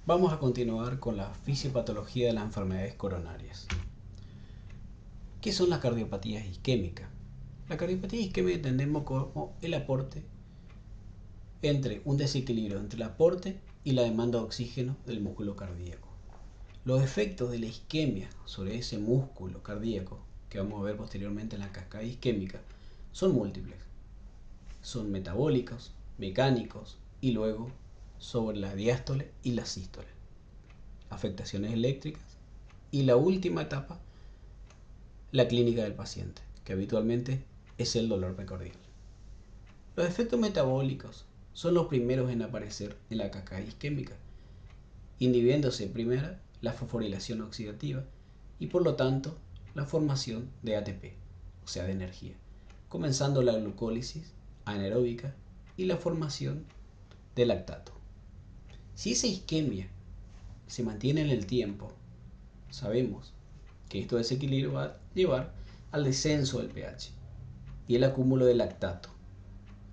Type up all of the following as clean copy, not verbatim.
Vamos a continuar con la fisiopatología de las enfermedades coronarias. ¿Qué son las cardiopatías isquémicas? La cardiopatía isquémica entendemos como el aporte entre un desequilibrio entre el aporte y la demanda de oxígeno del músculo cardíaco. Los efectos de la isquemia sobre ese músculo cardíaco, que vamos a ver posteriormente en la cascada isquémica, son múltiples. Son metabólicos, mecánicos y luego sobre la diástole y la sístole. Afectaciones eléctricas y la última etapa, la clínica del paciente, que habitualmente es el dolor precordial. Los efectos metabólicos son los primeros en aparecer en la cascada isquémica, inhibiéndose primero la fosforilación oxidativa y por lo tanto la formación de ATP, o sea de energía, comenzando la glucólisis anaeróbica y la formación de lactato. Si esa isquemia se mantiene en el tiempo, sabemos que este desequilibrio va a llevar al descenso del pH y el acúmulo de lactato,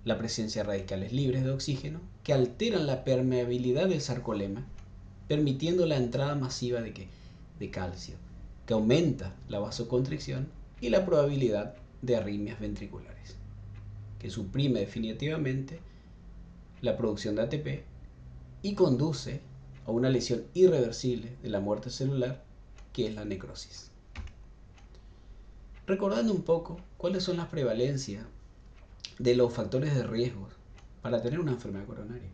la presencia de radicales libres de oxígeno que alteran la permeabilidad del sarcolema, permitiendo la entrada masiva de calcio, que aumenta la vasoconstricción y la probabilidad de arritmias ventriculares, que suprime definitivamente la producción de ATP y conduce a una lesión irreversible de la muerte celular, que es la necrosis. Recordando un poco cuáles son las prevalencias de los factores de riesgo para tener una enfermedad coronaria.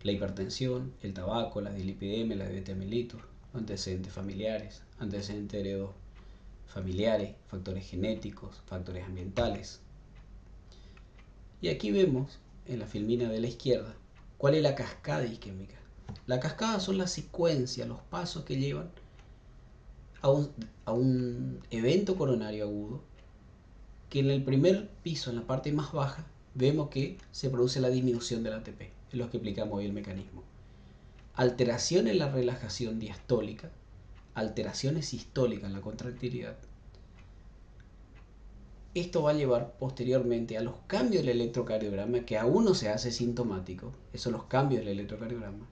La hipertensión, el tabaco, la dislipidemia, la diabetes mellitus, antecedentes familiares, antecedentes heredos familiares, factores genéticos, factores ambientales. Y aquí vemos en la filmina de la izquierda cuál es la cascada isquémica. La cascada son las secuencias, los pasos que llevan a un evento coronario agudo, que en el primer piso, en la parte más baja, vemos que se produce la disminución del ATP, es lo que explicamos hoy el mecanismo. Alteración en la relajación diastólica, alteraciones sistólicas en la contractilidad. Esto va a llevar posteriormente a los cambios del electrocardiograma, que aún no se hace sintomático, esos son los cambios del electrocardiograma.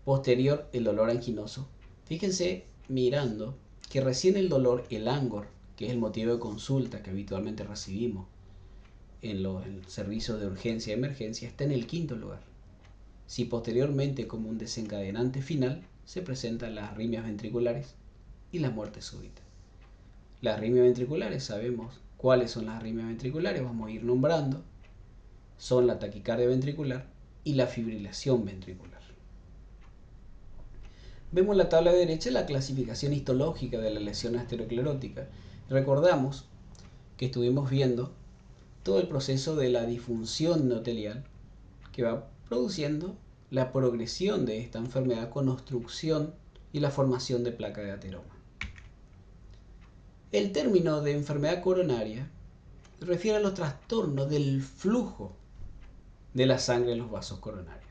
Posterior, el dolor anginoso. Fíjense mirando que recién el dolor, el angor, que es el motivo de consulta que habitualmente recibimos en los servicios de urgencia y emergencia, está en el quinto lugar. Si posteriormente, como un desencadenante final, se presentan las arritmias ventriculares y la muerte súbita. Las arritmias ventriculares, sabemos cuáles son las arritmias ventriculares, vamos a ir nombrando. Son la taquicardia ventricular y la fibrilación ventricular. Vemos en la tabla derecha la clasificación histológica de la lesión aterosclerótica. Recordamos que estuvimos viendo todo el proceso de la disfunción endotelial que va produciendo la progresión de esta enfermedad con obstrucción y la formación de placa de ateroma. El término de enfermedad coronaria refiere a los trastornos del flujo de la sangre en los vasos coronarios.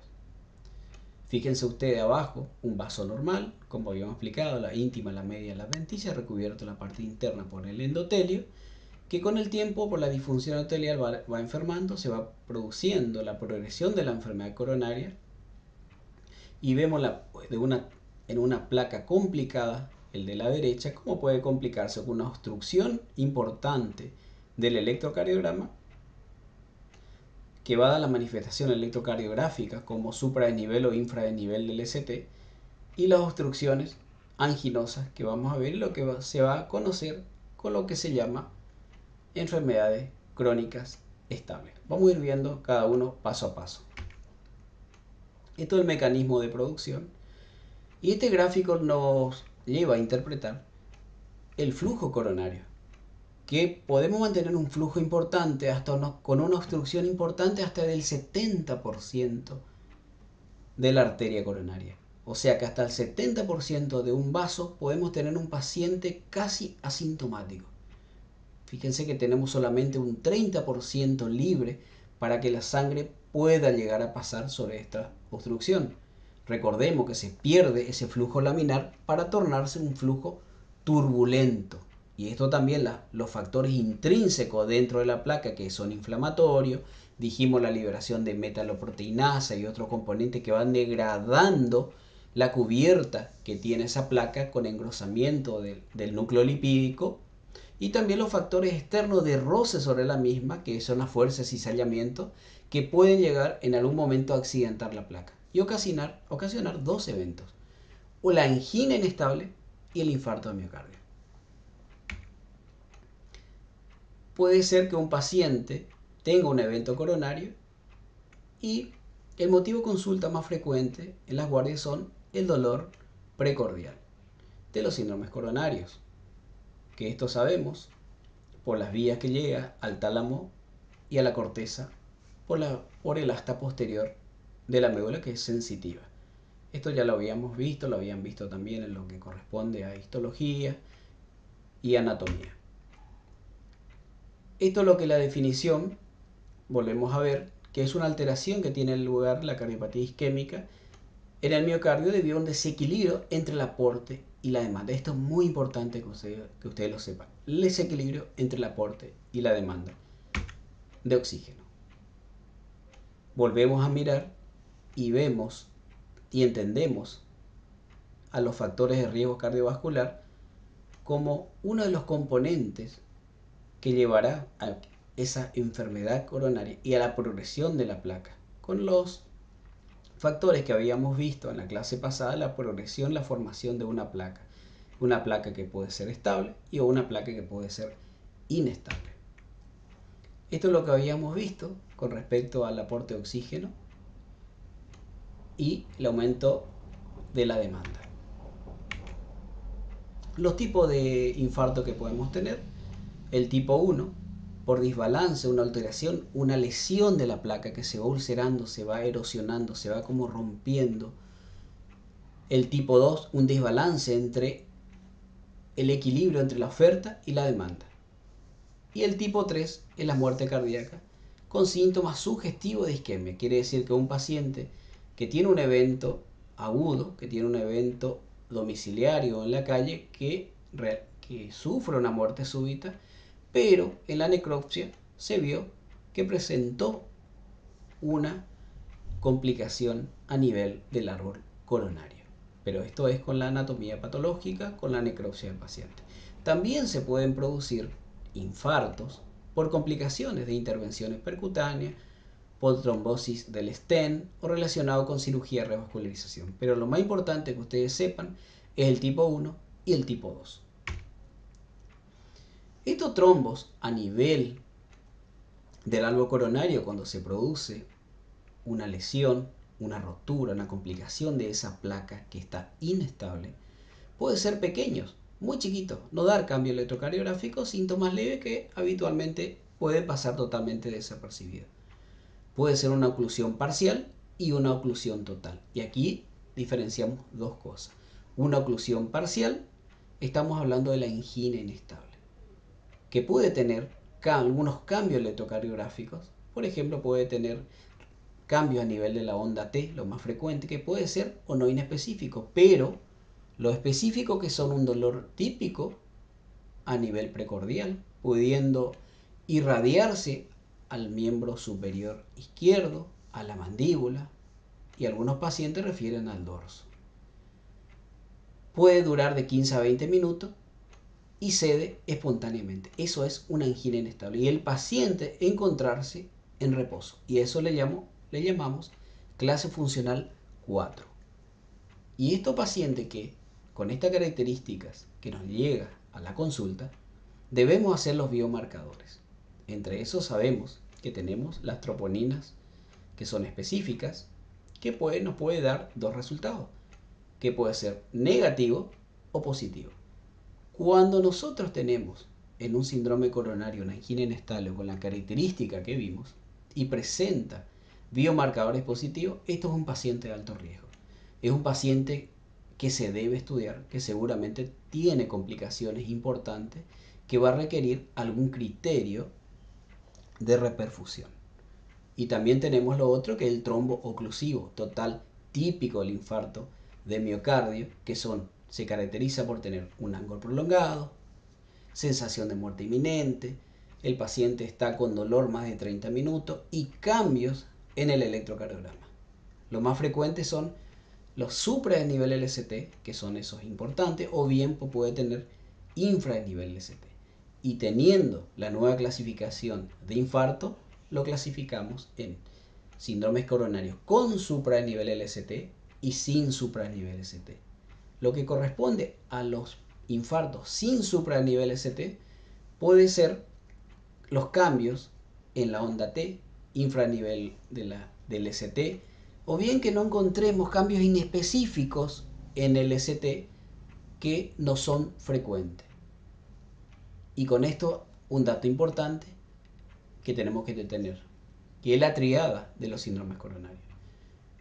Fíjense ustedes abajo, un vaso normal, como habíamos explicado, la íntima, la media, la adventicia, recubierto en la parte interna por el endotelio, que con el tiempo, por la disfunción endotelial, va enfermando, se va produciendo la progresión de la enfermedad coronaria, y vemos en una placa complicada, el de la derecha, cómo puede complicarse con una obstrucción importante del electrocardiograma, que va a dar la manifestación electrocardiográfica como supradesnivel o infradesnivel del ST, y las obstrucciones anginosas que vamos a ver, lo que se va a conocer con lo que se llama enfermedades crónicas estables. Vamos a ir viendo cada uno paso a paso. Esto es el mecanismo de producción, y este gráfico nos lleva a interpretar el flujo coronario, que podemos mantener un flujo importante con una obstrucción importante hasta del 70% de la arteria coronaria. O sea que hasta el 70% de un vaso podemos tener un paciente casi asintomático. Fíjense que tenemos solamente un 30% libre para que la sangre pueda llegar a pasar sobre esta obstrucción. Recordemos que se pierde ese flujo laminar para tornarse un flujo turbulento. Y esto también, los factores intrínsecos dentro de la placa, que son inflamatorios, dijimos la liberación de metaloproteinasa y otros componentes que van degradando la cubierta que tiene esa placa con engrosamiento del núcleo lipídico y también los factores externos de roce sobre la misma, que son las fuerzas de cizallamiento, que pueden llegar en algún momento a accidentar la placa y ocasionar dos eventos, o la angina inestable y el infarto de miocardio. Puede ser que un paciente tenga un evento coronario y el motivo de consulta más frecuente en las guardias son el dolor precordial de los síndromes coronarios, que esto sabemos por las vías que llega al tálamo y a la corteza por el asta posterior de la médula, que es sensitiva. Esto ya lo habíamos visto, lo habían visto también en lo que corresponde a histología y anatomía. Esto es lo que la definición, volvemos a ver, que es una alteración que tiene lugar la cardiopatía isquémica en el miocardio debido a un desequilibrio entre el aporte y la demanda. Esto es muy importante que ustedes lo sepan. El desequilibrio entre el aporte y la demanda de oxígeno. Volvemos a mirar y vemos y entendemos a los factores de riesgo cardiovascular como uno de los componentes que llevará a esa enfermedad coronaria y a la progresión de la placa, con los factores que habíamos visto en la clase pasada, la progresión, la formación de una placa que puede ser estable y una placa que puede ser inestable. Esto es lo que habíamos visto con respecto al aporte de oxígeno y el aumento de la demanda. Los tipos de infarto que podemos tener: el tipo 1, por desbalance, una alteración, una lesión de la placa que se va ulcerando, se va erosionando, se va como rompiendo. El tipo 2, un desbalance entre el equilibrio entre la oferta y la demanda. Y el tipo 3 es la muerte cardíaca con síntomas sugestivos de isquemia. Quiere decir que un paciente que tiene un evento agudo, que tiene un evento domiciliario en la calle, que sufre una muerte súbita, pero en la necropsia se vio que presentó una complicación a nivel del árbol coronario. Pero esto es con la anatomía patológica, con la necropsia del paciente. También se pueden producir infartos por complicaciones de intervenciones percutáneas, por trombosis del stent o relacionado con cirugía de revascularización. Pero lo más importante que ustedes sepan es el tipo 1 y el tipo 2. Estos trombos a nivel del árbol coronario, cuando se produce una lesión, una rotura, una complicación de esa placa que está inestable, puede ser pequeños, muy chiquitos, no dar cambio electrocardiográfico, síntomas leves que habitualmente pueden pasar totalmente desapercibidos. Puede ser una oclusión parcial y una oclusión total. Y aquí diferenciamos dos cosas. Una oclusión parcial, estamos hablando de la angina inestable, que puede tener algunos cambios electrocardiográficos. Por ejemplo, puede tener cambios a nivel de la onda T, lo más frecuente, que puede ser o no inespecífico, pero lo específico que son un dolor típico a nivel precordial, pudiendo irradiarse al miembro superior izquierdo, a la mandíbula, y algunos pacientes refieren al dorso. Puede durar de 15 a 20 minutos y cede espontáneamente. Eso es una angina inestable. Y el paciente encontrarse en reposo. Y eso le llamamos clase funcional 4. Y estos pacientes que con estas características que nos llega a la consulta, debemos hacer los biomarcadores. Entre esos sabemos que tenemos las troponinas, que son específicas, que nos puede dar dos resultados, que puede ser negativo o positivo. Cuando nosotros tenemos en un síndrome coronario una angina inestable con la característica que vimos y presenta biomarcadores positivos, esto es un paciente de alto riesgo. Es un paciente que se debe estudiar, que seguramente tiene complicaciones importantes, que va a requerir algún criterio de reperfusión. Y también tenemos lo otro, que es el trombo oclusivo total, típico del infarto de miocardio, que se caracteriza por tener un ángulo prolongado, sensación de muerte inminente, el paciente está con dolor más de 30 minutos y cambios en el electrocardiograma. Lo más frecuente son los supra-desnivel LST, que son esos importantes, o bien puede tener infra-desnivel LST. Y teniendo la nueva clasificación de infarto, lo clasificamos en síndromes coronarios con supra-desnivel LST y sin supra-desnivel LST. Lo que corresponde a los infartos sin supra-desnivel LST puede ser los cambios en la onda T, infranivel del ST, o bien que no encontremos cambios inespecíficos en el ST que no son frecuentes. Y con esto, un dato importante que tenemos que detener, que es la triada de los síndromes coronarios.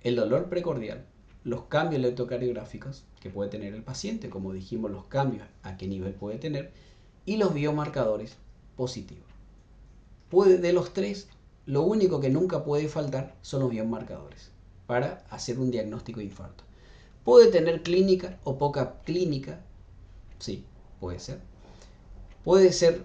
El dolor precordial, los cambios electrocardiográficos que puede tener el paciente, como dijimos, los cambios a qué nivel puede tener, y los biomarcadores positivos. De los tres, lo único que nunca puede faltar son los biomarcadores para hacer un diagnóstico de infarto. ¿Puede tener clínica o poca clínica? Sí, puede ser. Puede ser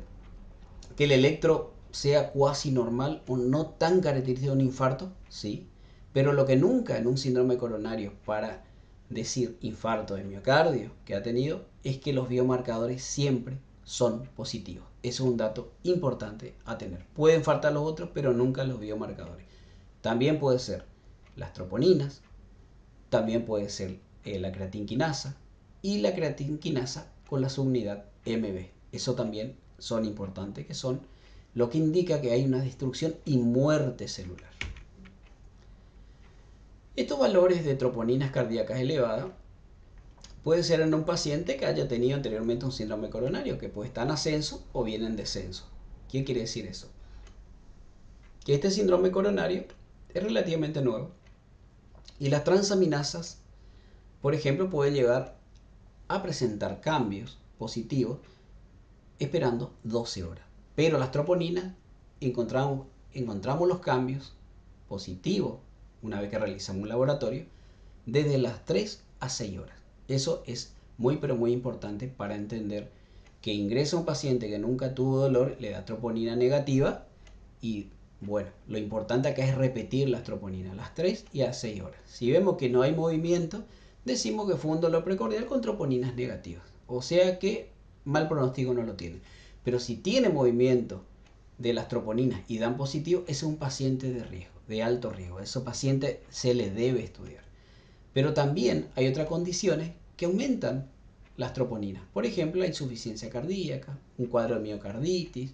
que el electro sea cuasi normal o no tan característico de un infarto, sí. Pero lo que nunca en un síndrome coronario para decir infarto de miocardio que ha tenido es que los biomarcadores siempre son positivos. Eso es un dato importante a tener. Pueden faltar los otros, pero nunca los biomarcadores. También puede ser las troponinas, también puede ser la creatinquinasa y la creatinquinasa con la subunidad MB. Eso también son importantes, que son lo que indica que hay una destrucción y muerte celular. Estos valores de troponinas cardíacas elevadas puede ser en un paciente que haya tenido anteriormente un síndrome coronario, que puede estar en ascenso o bien en descenso. ¿Qué quiere decir eso? Que este síndrome coronario es relativamente nuevo y las transaminasas, por ejemplo, pueden llegar a presentar cambios positivos esperando 12 horas. Pero las troponinas encontramos los cambios positivos una vez que realizamos un laboratorio desde las 3 a 6 horas. Eso es muy pero muy importante para entender que ingresa un paciente que nunca tuvo dolor, le da troponina negativa y bueno, lo importante acá es repetir las troponinas a las 3 y a 6 horas. Si vemos que no hay movimiento, decimos que fue un dolor precordial con troponinas negativas. O sea que mal pronóstico no lo tiene. Pero si tiene movimiento de las troponinas y dan positivo, es un paciente de riesgo, de alto riesgo. A ese paciente se le debe estudiar. Pero también hay otras condiciones que aumentan las troponinas. Por ejemplo, la insuficiencia cardíaca, un cuadro de miocarditis,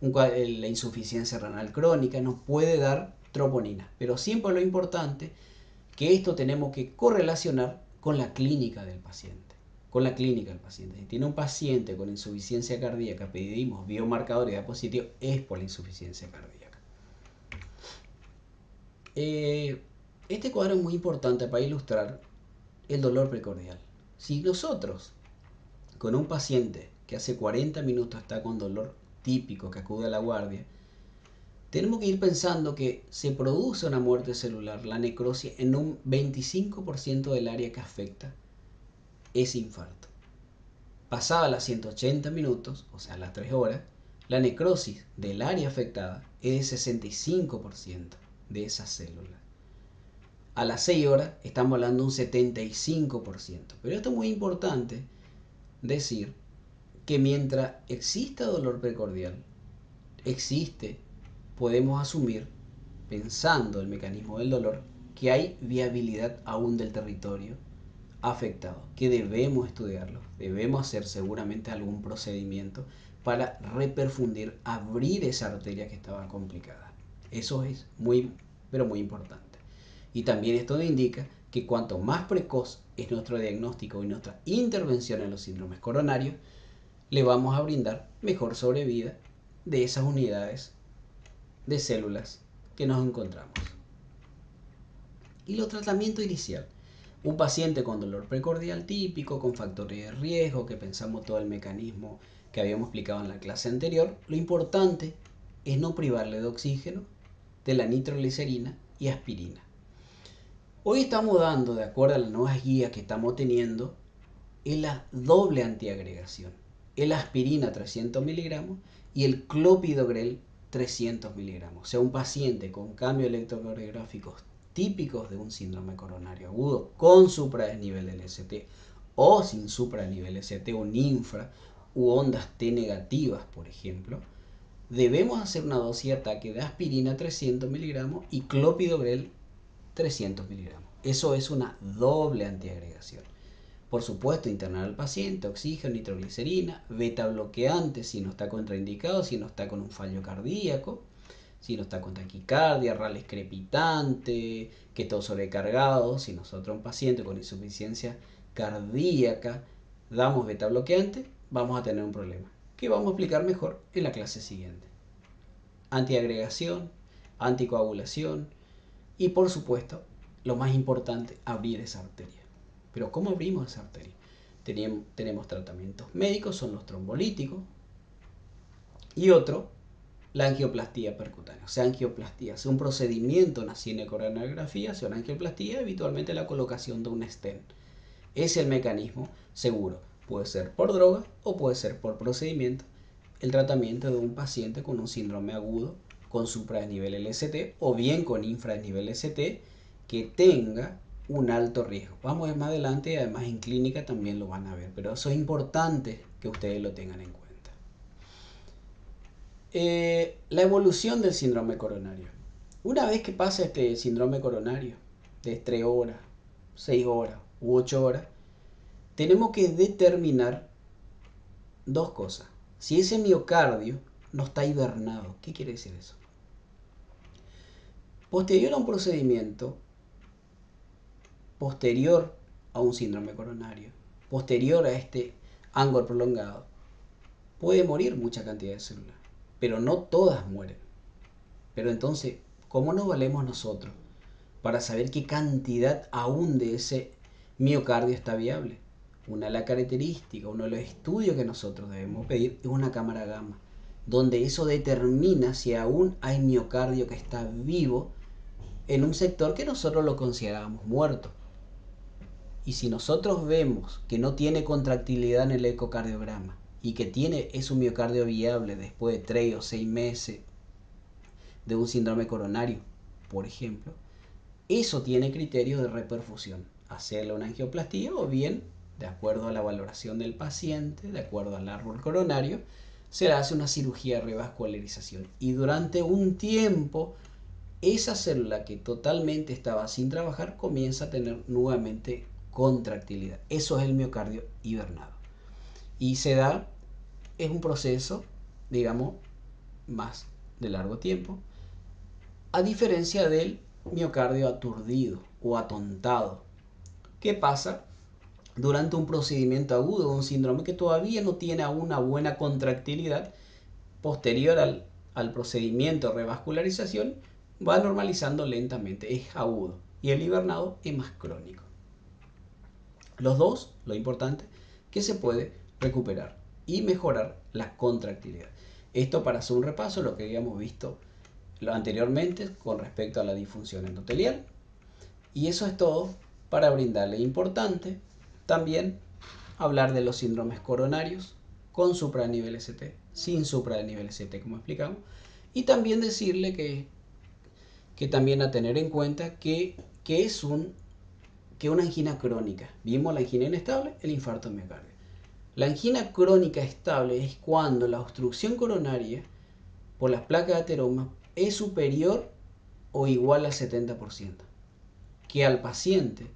la insuficiencia renal crónica nos puede dar troponina. Pero siempre lo importante que esto tenemos que correlacionar con la clínica del paciente. Con la clínica del paciente. Si tiene un paciente con insuficiencia cardíaca, pedimos biomarcadores de positivo, es por la insuficiencia cardíaca. Este cuadro es muy importante para ilustrar el dolor precordial. Si nosotros, con un paciente que hace 40 minutos está con dolor típico, que acude a la guardia, tenemos que ir pensando que se produce una muerte celular, la necrosis, en un 25% del área que afecta ese infarto. Pasada las 180 minutos, o sea, las 3 horas, la necrosis del área afectada es de 65% de esas células. A las 6 horas estamos hablando de un 75%. Pero esto es muy importante decir que mientras exista dolor precordial, podemos asumir, pensando el mecanismo del dolor, que hay viabilidad aún del territorio afectado, que debemos estudiarlo, debemos hacer seguramente algún procedimiento para reperfundir, abrir esa arteria que estaba complicada. Eso es muy, pero muy importante. Y también esto indica que cuanto más precoz es nuestro diagnóstico y nuestra intervención en los síndromes coronarios, le vamos a brindar mejor sobrevida de esas unidades de células que nos encontramos. Y los tratamientos inicial. Un paciente con dolor precordial típico, con factores de riesgo, que pensamos todo el mecanismo que habíamos explicado en la clase anterior, lo importante es no privarle de oxígeno, de la nitroglicerina y aspirina. Hoy estamos dando, de acuerdo a las nuevas guías que estamos teniendo, la doble antiagregación. El aspirina 300 miligramos y el clopidogrel 300 miligramos. O sea, un paciente con cambios electrocardiográficos típicos de un síndrome coronario agudo con supradesnivel del ST o sin supradesnivel ST, un infra u ondas T negativas, por ejemplo, debemos hacer una dosis de ataque de aspirina 300 miligramos y clopidogrel 300 miligramos. Eso es una doble antiagregación. Por supuesto, internar al paciente, oxígeno, nitroglicerina, beta bloqueante si no está contraindicado, si no está con un fallo cardíaco, si no está con taquicardia, rales crepitante, que todo sobrecargado. Si nosotros a un paciente con insuficiencia cardíaca damos beta bloqueante, vamos a tener un problema, que vamos a explicar mejor en la clase siguiente. Antiagregación, anticoagulación y por supuesto, lo más importante, abrir esa arteria. Pero ¿cómo abrimos esa arteria? Tenemos tratamientos médicos, son los trombolíticos, y otro, la angioplastía percutánea. O sea, angioplastía es un procedimiento en la cinecoronariografía, sea una angioplastía, habitualmente la colocación de un stent. Es el mecanismo seguro. Puede ser por droga o puede ser por procedimiento. El tratamiento de un paciente con un síndrome agudo con supradesnivel LST o bien con infradesnivel ST que tenga un alto riesgo. Vamos a ver más adelante y además en clínica también lo van a ver, pero eso es importante que ustedes lo tengan en cuenta. La evolución del síndrome coronario. Una vez que pasa este síndrome coronario de 3 horas, 6 horas u 8 horas, tenemos que determinar dos cosas. Si ese miocardio no está hibernado, ¿qué quiere decir eso? Posterior a un procedimiento, posterior a un síndrome coronario, posterior a este ángulo prolongado, puede morir mucha cantidad de células, pero no todas mueren. Pero entonces, ¿cómo nos valemos nosotros para saber qué cantidad aún de ese miocardio está viable? Una de las características, uno de los estudios que nosotros debemos pedir es una cámara gamma, donde eso determina si aún hay miocardio que está vivo en un sector que nosotros lo consideramos muerto. Y si nosotros vemos que no tiene contractilidad en el ecocardiograma y que es un miocardio viable después de 3 o 6 meses de un síndrome coronario, por ejemplo, eso tiene criterio de reperfusión, hacerle una angioplastía o bien, de acuerdo a la valoración del paciente, de acuerdo al árbol coronario, se le hace una cirugía de revascularización. Y durante un tiempo, esa célula que totalmente estaba sin trabajar comienza a tener nuevamente contractilidad. Eso es el miocardio hibernado. Y es un proceso, digamos, más de largo tiempo, a diferencia del miocardio aturdido o atontado. ¿Qué pasa? Durante un procedimiento agudo, un síndrome que todavía no tiene aún una buena contractilidad, posterior al procedimiento de revascularización, va normalizando lentamente, es agudo. Y el hibernado es más crónico. Los dos, lo importante, que se puede recuperar y mejorar la contractilidad. Esto para hacer un repaso, lo que habíamos visto anteriormente con respecto a la disfunción endotelial. Y eso es todo para brindarle. Importante también hablar de los síndromes coronarios con supranivel ST, sin supranivel ST, como explicamos. Y también decirle que también a tener en cuenta que es una angina crónica. Vimos la angina inestable, el infarto de miocardio. La angina crónica estable es cuando la obstrucción coronaria por las placas de ateroma es superior o igual al 70%. Que al paciente,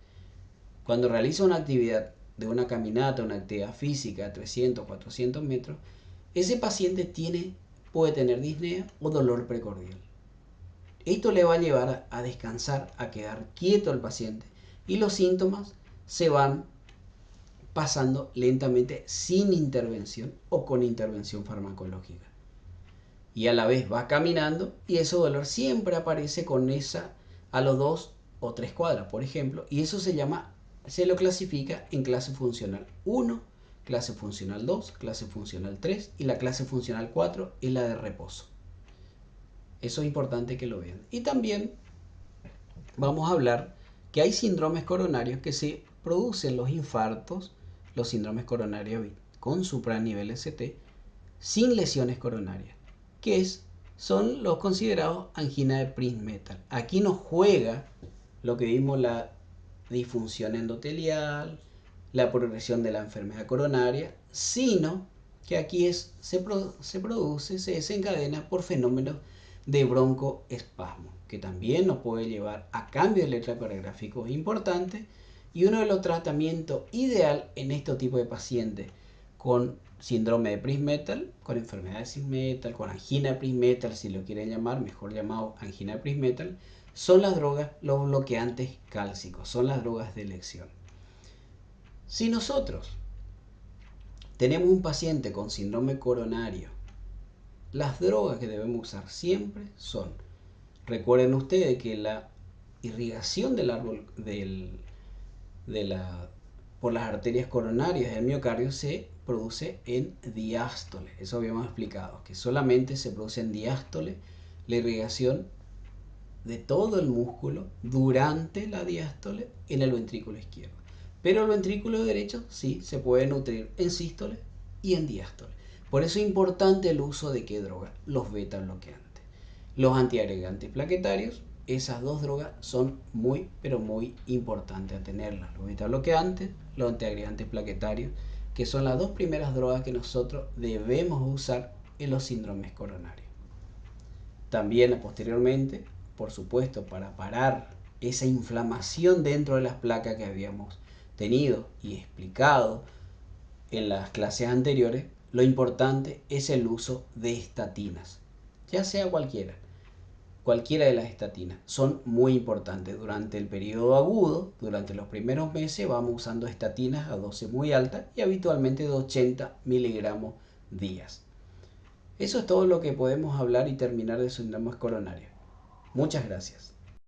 cuando realiza una actividad de una caminata, una actividad física a 300, 400 metros, ese paciente puede tener disnea o dolor precordial. Esto le va a llevar a descansar, a quedar quieto al paciente y los síntomas se van pasando lentamente sin intervención o con intervención farmacológica. Y a la vez va caminando y ese dolor siempre aparece con esa a los 2 o 3 cuadras, por ejemplo, y eso se lo clasifica en clase funcional 1, clase funcional 2, clase funcional 3 y la clase funcional 4 es la de reposo. Eso es importante que lo vean. Y también vamos a hablar que hay síndromes coronarios que se producen los infartos, los síndromes coronarios con supranivel ST, sin lesiones coronarias, que son los considerados angina de Prinzmetal. Aquí no juega lo que vimos, la disfunción endotelial, la progresión de la enfermedad coronaria, sino que aquí se desencadena por fenómenos de broncoespasmo, que también nos puede llevar a cambios electrocardiográficos importantes. Y uno de los tratamientos ideal en este tipo de pacientes con síndrome de Prinzmetal, con enfermedad de Prinzmetal, con angina de Prinzmetal, si lo quieren llamar, mejor llamado angina de Prinzmetal, son las drogas, los bloqueantes cálcicos, son las drogas de elección. Si nosotros tenemos un paciente con síndrome coronario, las drogas que debemos usar siempre son, recuerden ustedes que la irrigación del árbol por las arterias coronarias del miocardio se produce en diástole. Eso habíamos explicado, que solamente se produce en diástole la irrigación de todo el músculo durante la diástole en el ventrículo izquierdo. Pero el ventrículo derecho sí se puede nutrir en sístole y en diástole. Por eso es importante el uso de qué droga, los beta bloqueantes. Los antiagregantes plaquetarios, esas dos drogas son muy, pero muy importantes a tenerlas. Los beta bloqueantes, los antiagregantes plaquetarios, que son las dos primeras drogas que nosotros debemos usar en los síndromes coronarios. También posteriormente, por supuesto, para parar esa inflamación dentro de las placas que habíamos tenido y explicado en las clases anteriores, lo importante es el uso de estatinas, ya sea cualquiera de las estatinas. Son muy importantes durante el periodo agudo, durante los primeros meses vamos usando estatinas a dosis muy altas y habitualmente de 80 miligramos días. Eso es todo lo que podemos hablar y terminar de síndromes coronarios. Muchas gracias.